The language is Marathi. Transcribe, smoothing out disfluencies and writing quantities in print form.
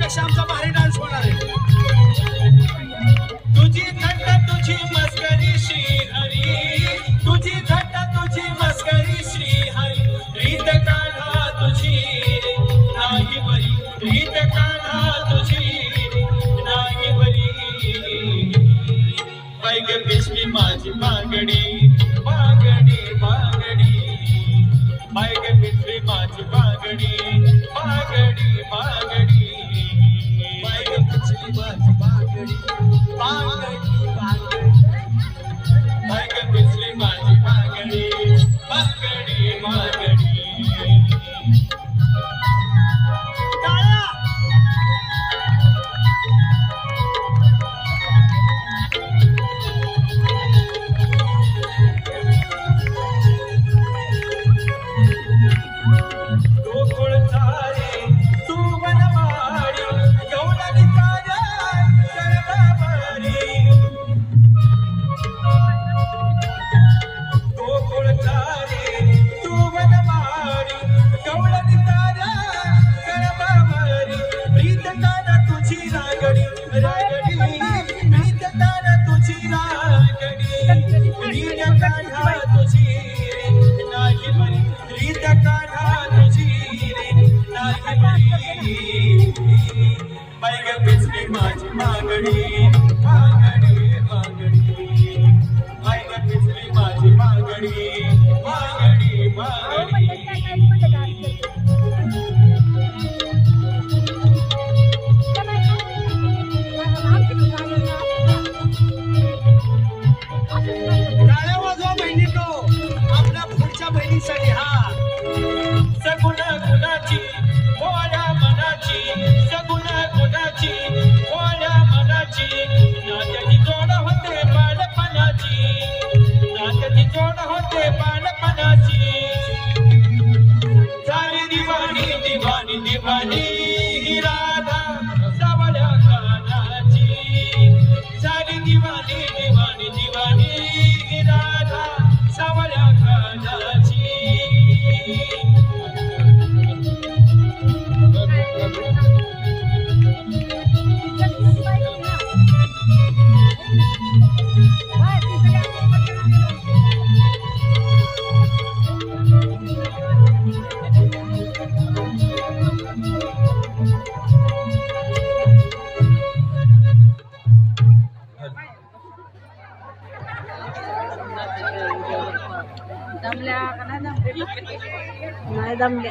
याच्यापेक्षा आमचा भारी डान्स होणार आहे. तुझी थट्टा तुझी मस्करी श्रीहरी, तुझी थट्टा तुझी मस्करी श्रीहरी, रीत काढा तुझी नाही बरी, रीत काढा तुझी नाही बरी. बाई ग पिशवी माझी बांगडी, बांगडी बांगडी, बाई ग पिशवी माझी बांगडी, बांगडी बांगडी, बाई ग पिशवी माझी बांगडी, बांगडी बांगडी, बाई ग पिशवी माझी बांगडी, बांगडी बांगडी. बाई ग पिशवी माझी बांगडी, बांगडी बांगडी, बाई ग पिशवी माझी बांगडी, बांगडी बांगडी. टाळ्या वाजवा बहिणींनो आपल्या पुढच्या बहिणीसाठी. हा सगुण गुणाची भोळ्या मनाची, सगुण गुणाची भोळ्या मनाची, नात्याची जोड होते बालपणाची, नात्याची जोड होते बालपणाची. झाली दिवाणी दिवाणी दिवाणी ही राधा सावळ्या कानाची, झाली दिवाणी दिवाणी दिवाणी ही राधा सावळ्या कानाची. दमल्या का नाही दमले? नाही दमले.